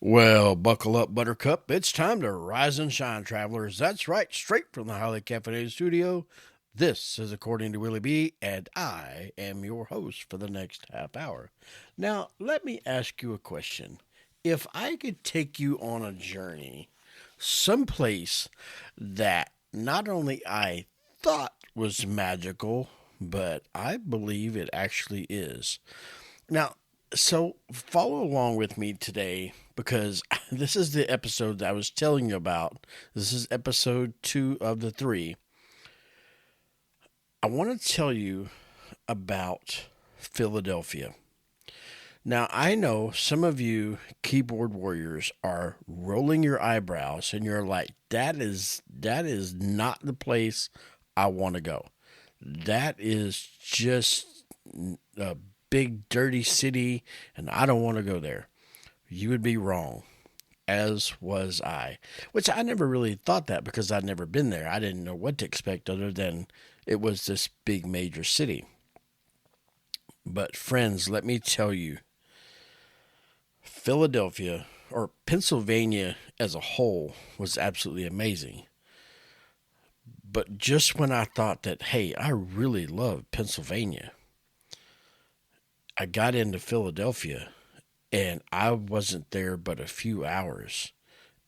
Well, buckle up, Buttercup. It's time to rise and shine, travelers. That's right, straight from the Highly Caffeinated Studio. This is According to Willie B, and I am your host for the next half hour. Now, let me ask you a question. If I could take you on a journey someplace that not only I thought was magical, but I believe it actually is. Now, so follow along with me today because this is the episode that I was telling you about. This is episode two of the three. I want to tell you about Philadelphia. Now, I know some of you keyboard warriors are rolling your eyebrows and you're like, that is not the place I want to go. That is just a big dirty city and I don't want to go there. You would be wrong, as was I. Which I never really thought that because I'd never been there. I didn't know what to expect other than it was this big major city. But friends, let me tell you, Philadelphia or Pennsylvania as a whole was absolutely amazing. But just when I thought that, hey, I really love Pennsylvania, I got into Philadelphia and I wasn't there but a few hours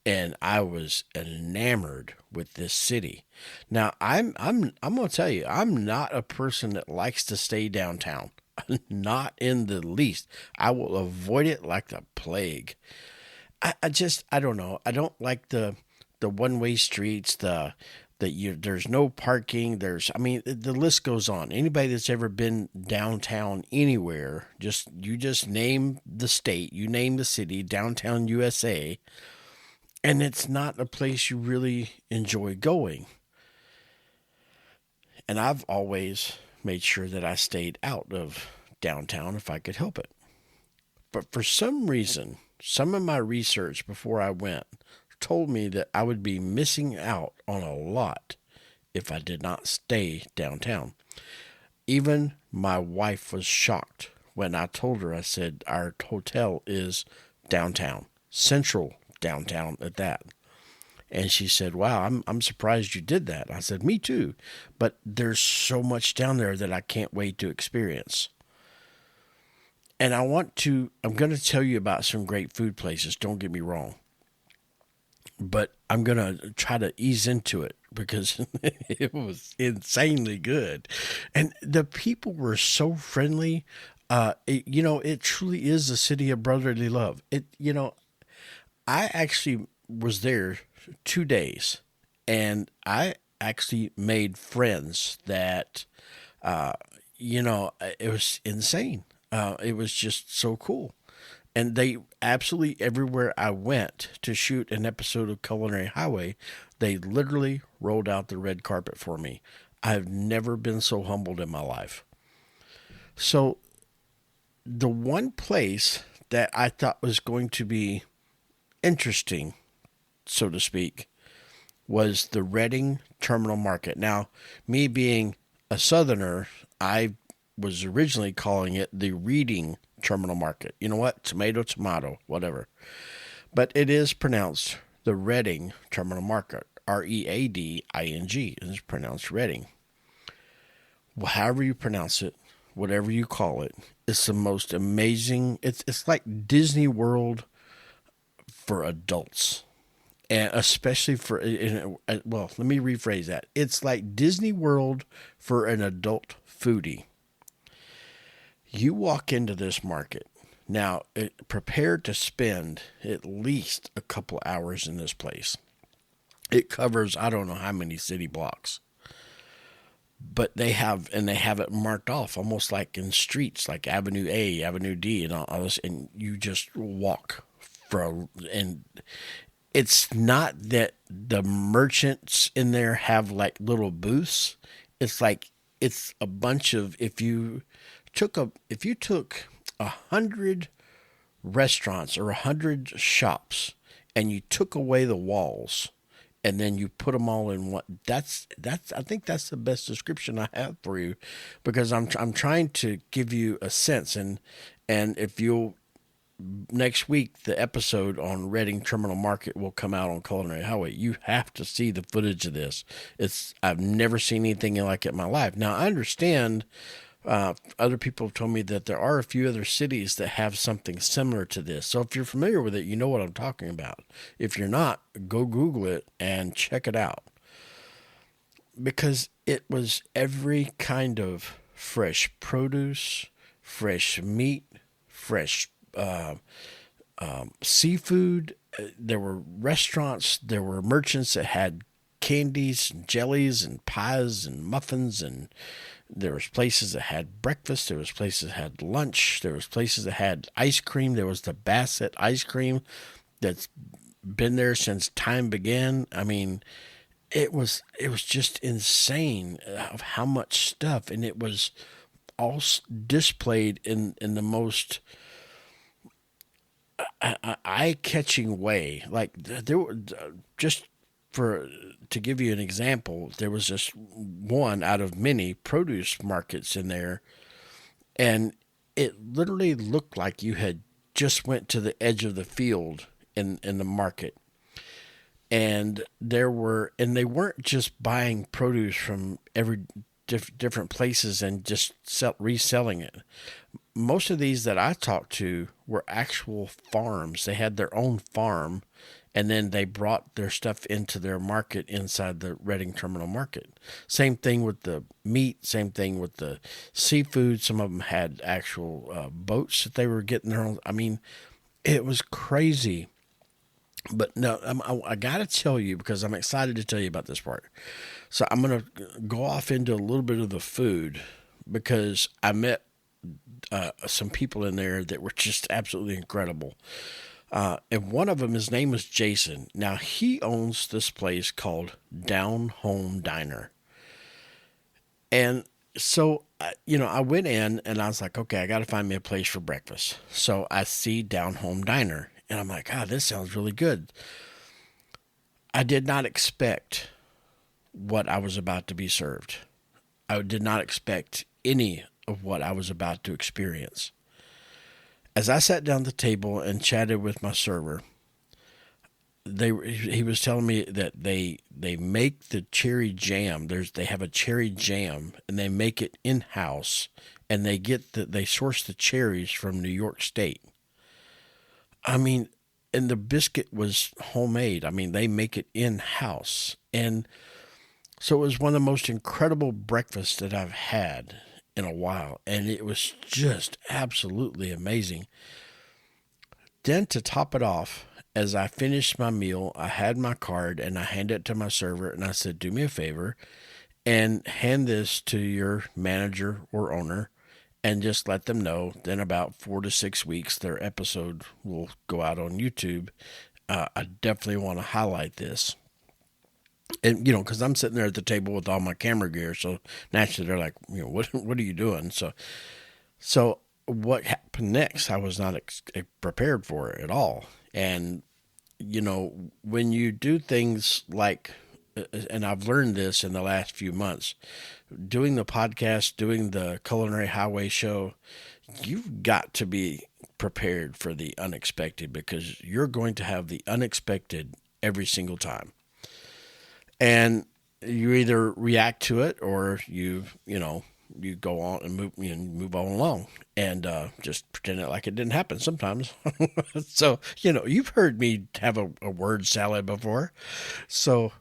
and I was enamored with this city. Now, I'm going to tell you, I'm not a person that likes to stay downtown. Not in the least. I will avoid it like the plague. I don't know. I don't like the one way streets, there's no parking, the list goes on. Anybody that's ever been downtown anywhere, just name the state, you name the city, downtown USA, and it's not a place you really enjoy going. And I've always made sure that I stayed out of downtown if I could help it. But for some reason, some of my research before I went told me that I would be missing out on a lot if I did not stay downtown. Even my wife was shocked when I told her, I said, our hotel is downtown, central downtown at that. And she said, wow, I'm surprised you did that. I said, me too. But there's so much down there that I can't wait to experience. And I'm going to tell you about some great food places. Don't get me wrong. But I'm going to try to ease into it because it was insanely good. And the people were so friendly. It truly is a city of brotherly love. I actually was there 2 days and I actually made friends that, it was insane. It was just so cool. And they absolutely, everywhere I went to shoot an episode of Culinary Highway, they literally rolled out the red carpet for me. I've never been so humbled in my life. So, the one place that I thought was going to be interesting, so to speak, was the Reading Terminal Market. Now, me being a Southerner, I was originally calling it the Reading Terminal Market. You know what? Tomato, tomato, whatever. But it is pronounced the Reading Terminal Market. Reading. It's pronounced Reading. Well, however you pronounce it, whatever you call it, it's the most amazing. It's like Disney World for adults. And especially well, let me rephrase that. It's like Disney World for an adult foodie. You walk into this market now, prepare to spend at least a couple hours in this place. It covers I don't know how many city blocks, but they have it marked off almost like in streets, like Avenue A, Avenue D, and all this, and you just walk and it's not that the merchants in there have like little booths. It's like it's a bunch of if you took 100 restaurants or 100 shops and you took away the walls and then you put them all in one. That's I think that's the best description I have for you because I'm trying to give you a sense and if you'll next week, the episode on Reading Terminal Market will come out on Culinary Highway. You have to see the footage of this. I've never seen anything like it in my life. Now, I understand other people have told me that there are a few other cities that have something similar to this. So if you're familiar with it, you know what I'm talking about. If you're not, go Google it and check it out. Because it was every kind of fresh produce, fresh meat, fresh seafood. There were restaurants, there were merchants that had candies and jellies and pies and muffins, and there was places that had breakfast, there was places that had lunch, there was places that had ice cream. There was the Bassett ice cream that's been there since time began. I mean, it was just insane of how much stuff, and it was all displayed in the most eye-catching way. Like there were just for to give you an example, there was just one out of many produce markets in there, and it literally looked like you had just went to the edge of the field in the market. And they weren't just buying produce from every different places and just reselling it. Most of these that I talked to were actual farms. They had their own farm, and then they brought their stuff into their market inside the Reading Terminal Market. Same thing with the meat, same thing with the seafood. Some of them had actual boats that they were getting their own. I mean, it was crazy. But no, I got to tell you, because I'm excited to tell you about this part. So I'm going to go off into a little bit of the food, because I met some people in there that were just absolutely incredible. And one of them, his name was Jason. Now, he owns this place called Down Home Diner. And so, I went in and I was like, okay, I got to find me a place for breakfast. So I see Down Home Diner. And I'm like, this sounds really good. I did not expect what I was about to be served. I did not expect any of what I was about to experience. As I sat down at the table and chatted with my server, he was telling me that they make the cherry jam. They have a cherry jam, and they make it in-house, and they source the cherries from New York State. I mean, and the biscuit was homemade. I mean, they make it in-house. And so it was one of the most incredible breakfasts that I've had in a while. And it was just absolutely amazing. Then to top it off, as I finished my meal, I had my card and I handed it to my server and I said, do me a favor and hand this to your manager or owner, and just let them know. Then about 4 to 6 weeks, their episode will go out on YouTube. I definitely want to highlight this. And, because I'm sitting there at the table with all my camera gear. So naturally they're like, what are you doing? So what happened next, I was not prepared for it at all. And, when you do things like, and I've learned this in the last few months, doing the podcast, doing the Culinary Highway show, you've got to be prepared for the unexpected, because you're going to have the unexpected every single time. And you either react to it or you go on and move on along and just pretend it like it didn't happen sometimes. So, you've heard me have a word salad before. So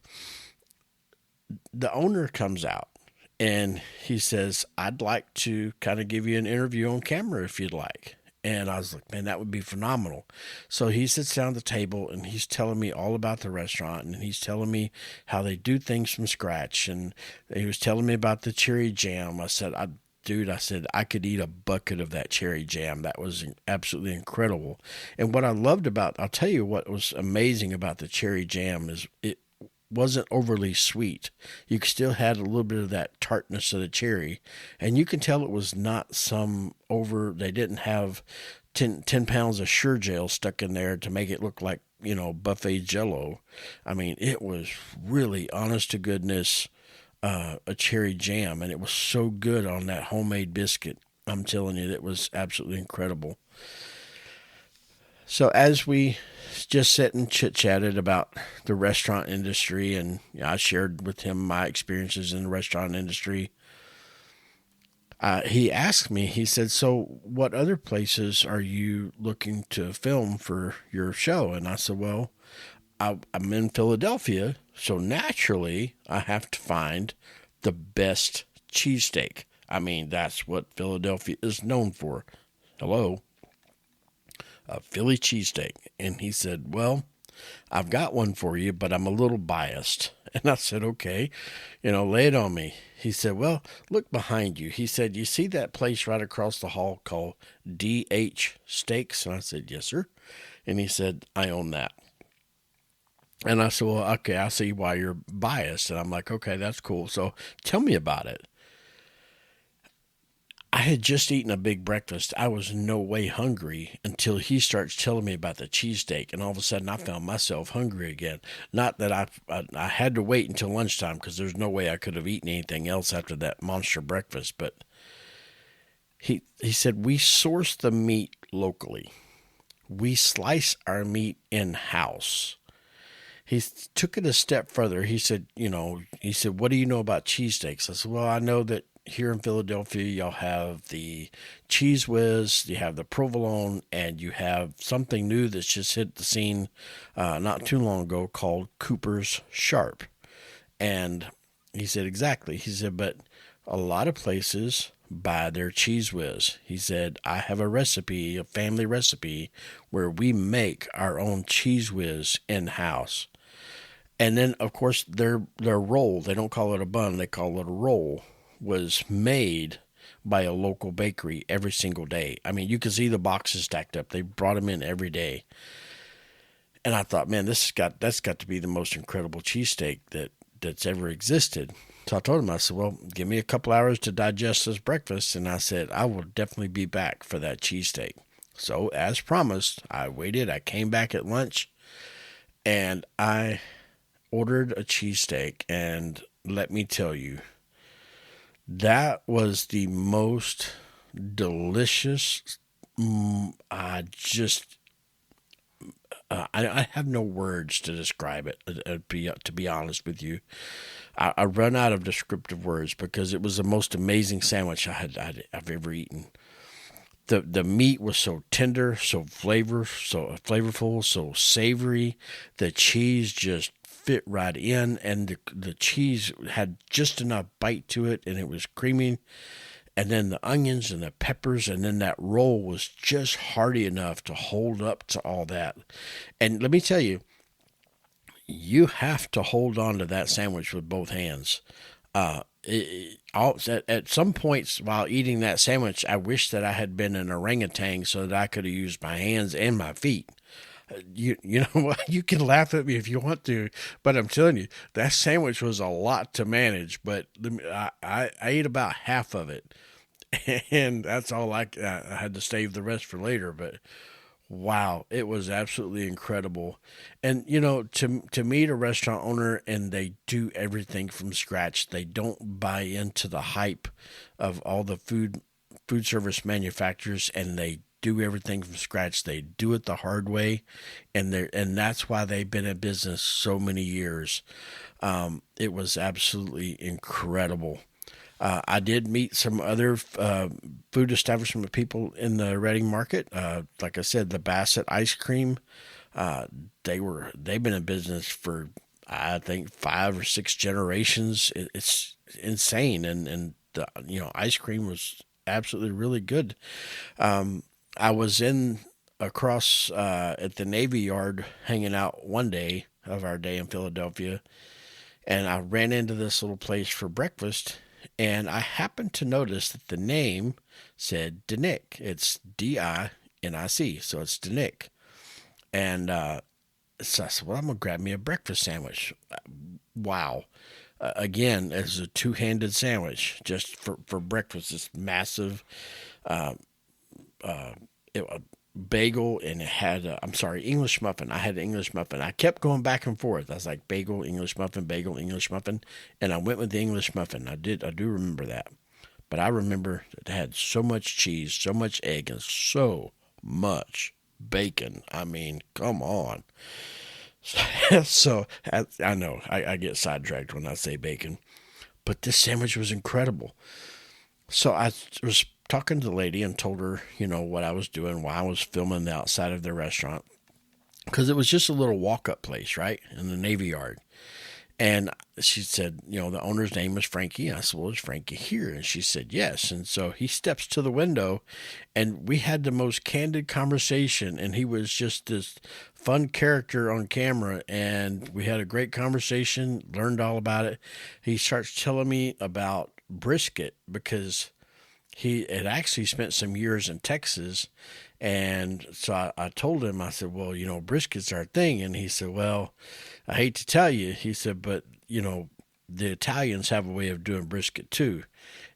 the owner comes out and he says, I'd like to kind of give you an interview on camera if you'd like. And I was like, man, that would be phenomenal. So he sits down at the table and he's telling me all about the restaurant, and he's telling me how they do things from scratch. And he was telling me about the cherry jam. I said, I could eat a bucket of that cherry jam. That was absolutely incredible. And what I loved I'll tell you what was amazing about the cherry jam is it wasn't overly sweet. You still had a little bit of that tartness of the cherry, and you can tell it was not they didn't have 10 pounds of Sure-Jell stuck in there to make it look like, buffet Jello. I mean, it was really, honest to goodness, a cherry jam, and it was so good on that homemade biscuit. I'm telling you, that was absolutely incredible. So as we just sat and chit chatted about the restaurant industry, and I shared with him my experiences in the restaurant industry, he asked me, he said, "So, what other places are you looking to film for your show?" And I said, "Well, I'm in Philadelphia, so naturally I have to find the best cheesesteak. I mean, that's what Philadelphia is known for. Hello, a Philly cheesesteak." And he said, "Well, I've got one for you, but I'm a little biased." And I said, "Okay, lay it on me." He said, "Well, look behind you." He said, "You see that place right across the hall called DH Steaks?" And I said, "Yes, sir." And he said, "I own that." And I said, "Well, okay, I see why you're biased." And I'm like, "Okay, that's cool. So tell me about it." I had just eaten a big breakfast. I was no way hungry until he starts telling me about the cheesesteak, and all of a sudden I found myself hungry again. Not that I had to wait until lunchtime because there's no way I could have eaten anything else after that monster breakfast. But he said we source the meat locally. We slice our meat in house. He took it a step further. He said, "What do you know about cheesesteaks?" I said, "Well, I know that here in Philadelphia, y'all have the Cheese Whiz, you have the provolone, and you have something new that's just hit the scene not too long ago called Cooper's Sharp." And he said, "Exactly." He said, "But a lot of places buy their Cheese Whiz." He said, "I have a recipe, a family recipe, where we make our own Cheese Whiz in house." And then, of course, their roll, they don't call it a bun, they call it a roll, was made by a local bakery every single day. I mean, you can see the boxes stacked up. They brought them in every day. And I thought, man, that's got to be the most incredible cheesesteak that's ever existed. So I told him, I said, "Well, give me a couple hours to digest this breakfast." And I said, "I will definitely be back for that cheesesteak." So, as promised, I waited. I came back at lunch and I ordered a cheesesteak. And let me tell you, that was the most delicious. I have no words to describe it. To be honest with you, I run out of descriptive words because it was the most amazing sandwich I've ever eaten. The meat was so tender, so flavorful, so savory. The cheese just fit right in, and the cheese had just enough bite to it, and it was creamy. And then the onions and the peppers, and then that roll was just hearty enough to hold up to all that. And let me tell you, you have to hold on to that sandwich with both hands. At some points while eating that sandwich, I wish that I had been an orangutan so that I could have used my hands and my feet. You know what? You can laugh at me if you want to, but I'm telling you, that sandwich was a lot to manage. But I ate about half of it, and that's all I had to save the rest for later. But wow, it was absolutely incredible. And to meet a restaurant owner and they do everything from scratch. They don't buy into the hype of all the food service manufacturers, and they do everything from scratch. They do it the hard way, and that's why they've been in business so many years. It was absolutely incredible. I did meet some other food establishment people in the Reading market. Like I said, the Bassett Ice Cream. They've been in business for I think 5 or 6 generations. It's insane, and the ice cream was absolutely really good. I was in across at the Navy Yard hanging out one day of our day in Philadelphia, and I ran into this little place for breakfast, and I happened to notice that the name said DiNick. It's DINIC, so it's DiNick. And so I said, "Well, I'm gonna grab me a breakfast sandwich." Wow. Again, it's a two-handed sandwich just for breakfast. It's massive. A bagel, and it had English muffin. I had an English muffin. I kept going back and forth. I was like bagel, English muffin, and I went with the English muffin. I do remember that. But I remember it had so much cheese, so much egg, and so much bacon. I mean, come on. So I know I get sidetracked when I say bacon, but this sandwich was incredible. So I was talking to the lady and told her, what I was doing while I was filming the outside of the restaurant, because it was just a little walk up place, right, in the Navy Yard. And she said, the owner's name was Frankie. And I said, well, is Frankie here? And she said, yes. And so he steps to the window, and we had the most candid conversation. And he was just this fun character on camera. And we had a great conversation, learned all about it. He starts telling me about brisket because he had actually spent some years in Texas. And so I told him, I said, well, brisket's our thing. And he said, well, I hate to tell you, he said, but, the Italians have a way of doing brisket too.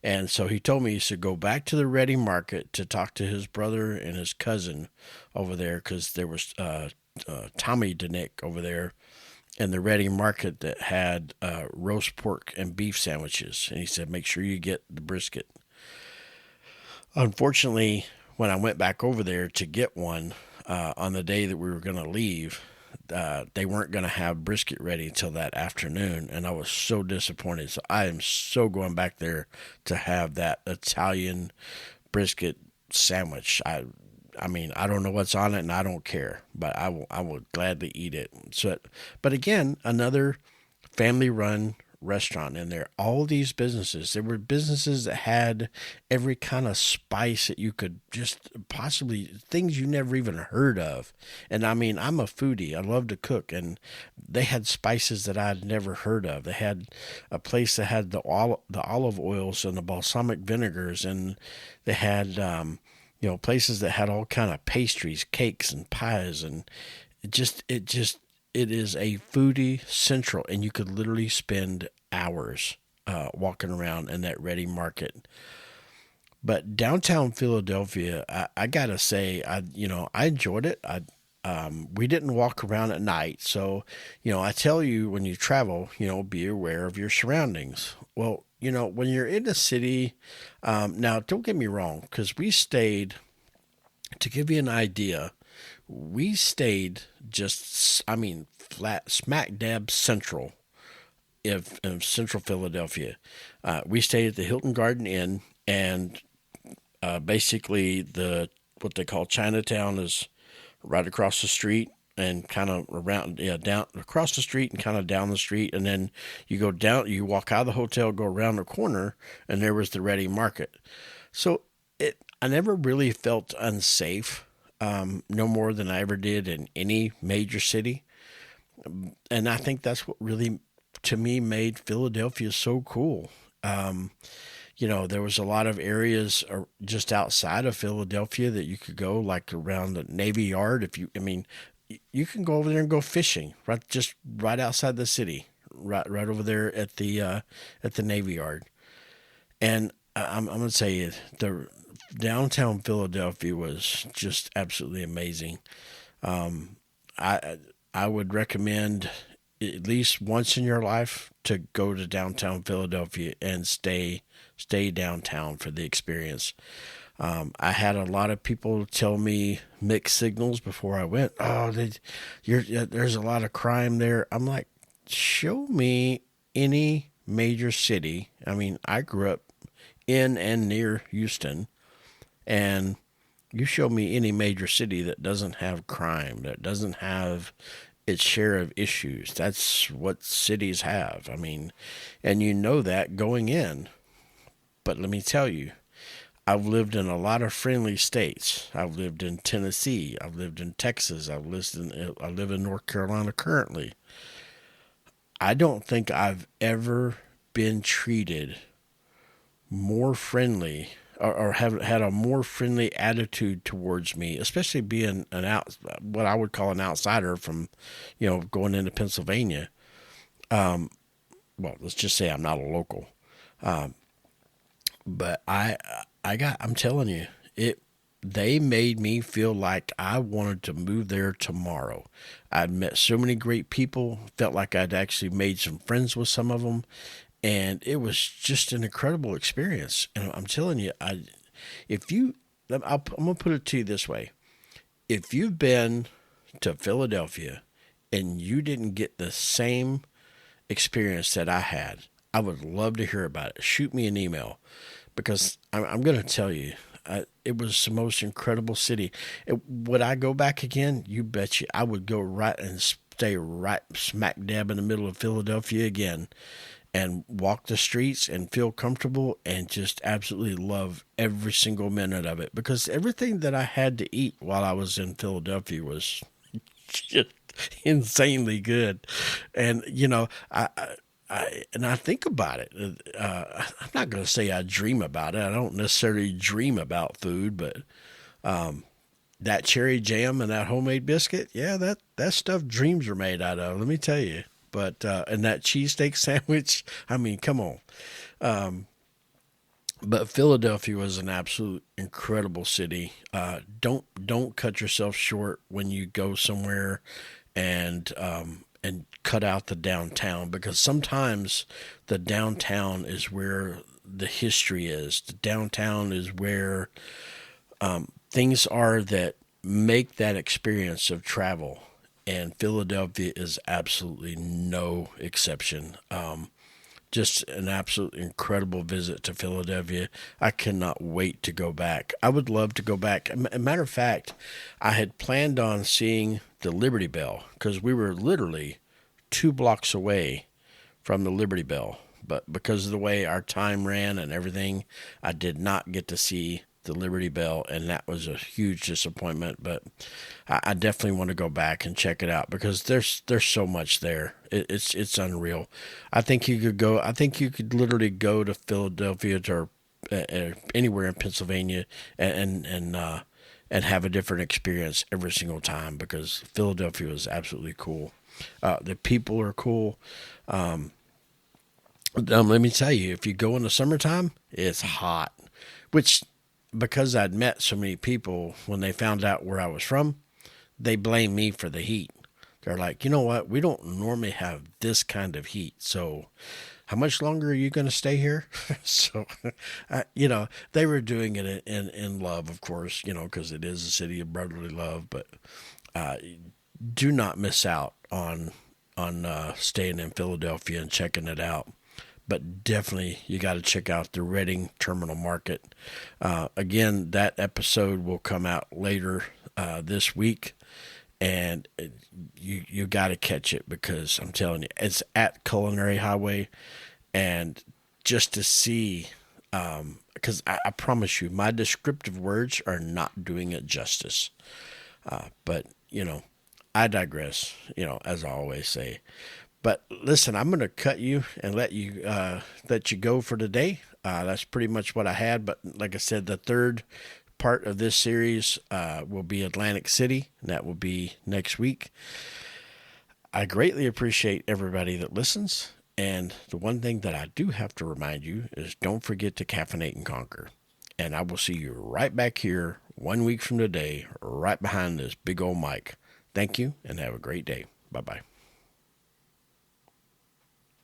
And so he told me, he said, go back to the Ready Market to talk to his brother and his cousin over there, because there was Tommy Denick over there in the Ready Market that had roast pork and beef sandwiches. And he said, make sure you get the brisket. Unfortunately, when I went back over there to get one on the day that we were going to leave, they weren't going to have brisket ready until that afternoon, and I was so disappointed. So I am so going back there to have that Italian brisket sandwich. I mean, I don't know what's on it, and I don't care, but I will gladly eat it. So, but again, another family-run restaurant in there. All these businesses, there were businesses that had every kind of spice that you could just possibly, things you never even heard of. And I mean, I'm a foodie, I love to cook, and they had spices that I'd never heard of. They had a place that had the olive oils and the balsamic vinegars, and they had places that had all kind of pastries, cakes and pies, and it is a foodie central, and you could literally spend hours walking around in that Ready Market. But downtown Philadelphia, I gotta say, I enjoyed it. We didn't walk around at night, so I tell you, when you travel, be aware of your surroundings. Well, when you're in a city, now don't get me wrong, because we stayed. To give you an idea, we stayed flat smack dab central of central Philadelphia. We stayed at the Hilton Garden Inn, and basically what they call Chinatown is right across the street, and kind of around, down across the street and kind of down the street. And then you go down, you walk out of the hotel, go around the corner, and there was the Ready Market. So I never really felt unsafe, no more than I ever did in any major city. And I think that's what really, to me, made Philadelphia so cool. There was a lot of areas just outside of Philadelphia that you could go, like around the Navy Yard. You can go over there and go fishing right outside the city, right over there at the Navy Yard. And I'm gonna say the downtown Philadelphia was just absolutely amazing. I would recommend at least once in your life to go to downtown Philadelphia and stay downtown for the experience. I had a lot of people tell me mixed signals before I went. Oh, there's a lot of crime there. I'm like, show me any major city. I mean, I grew up in and near Houston, and you show me any major city that doesn't have crime, that doesn't have its share of issues. That's what cities have. I mean, and that going in. But let me tell you, I've lived in a lot of friendly states. I've lived in Tennessee. I've lived in Texas. I live in North Carolina currently. I don't think I've ever been treated more friendly or have had a more friendly attitude towards me, especially being what I would call an outsider from, going into Pennsylvania. Well, let's just say I'm not a local. But I'm telling you, they made me feel like I wanted to move there tomorrow. I'd met so many great people, felt like I'd actually made some friends with some of them, and it was just an incredible experience. And I'm telling you, I'm going to put it to you this way. If you've been to Philadelphia and you didn't get the same experience that I had, I would love to hear about it. Shoot me an email because I'm going to tell you, it was the most incredible city. Would I go back again? You bet you. I would go right and stay right smack dab in the middle of Philadelphia again and walk the streets and feel comfortable and just absolutely love every single minute of it because everything that I had to eat while I was in Philadelphia was just insanely good. And I think about it. I'm not going to say I dream about it. I don't necessarily dream about food, but that cherry jam and that homemade biscuit, yeah, that stuff dreams are made out of. Let me tell you. But and that cheesesteak sandwich, I mean, come on. But Philadelphia was an absolute incredible city. Don't cut yourself short when you go somewhere and cut out the downtown because sometimes the downtown is where the history is. The downtown is where things are that make that experience of travel. And Philadelphia is absolutely no exception. Just an absolute incredible visit to Philadelphia. I cannot wait to go back. I would love to go back. A matter of fact, I had planned on seeing the Liberty Bell because we were literally 2 blocks away from the Liberty Bell. But because of the way our time ran and everything, I did not get to see the Liberty Bell, and that was a huge disappointment. But I definitely want to go back and check it out because there's so much there. It's unreal. I think you could go. I think you could literally go to Philadelphia or anywhere in Pennsylvania and have a different experience every single time because Philadelphia is absolutely cool. The people are cool. Let me tell you, if you go in the summertime, it's hot, which because I'd met so many people when they found out where I was from, they blame me for the heat. They're like, you know what? We don't normally have this kind of heat. So how much longer are you going to stay here? So, they were doing it in love, of course, because it is a city of brotherly love. But do not miss out on staying in Philadelphia and checking it out. But definitely, you got to check out the Reading Terminal Market. Again, that episode will come out later this week, and you got to catch it because I'm telling you, it's at Culinary Highway, and just to see, because I promise you, my descriptive words are not doing it justice. But I digress. As I always say. But listen, I'm going to cut you and let you go for today. That's pretty much what I had. But like I said, the third part of this series will be Atlantic City, and that will be next week. I greatly appreciate everybody that listens. And the one thing that I do have to remind you is don't forget to caffeinate and conquer. And I will see you right back here 1 week from today, right behind this big old mic. Thank you and have a great day. Bye-bye.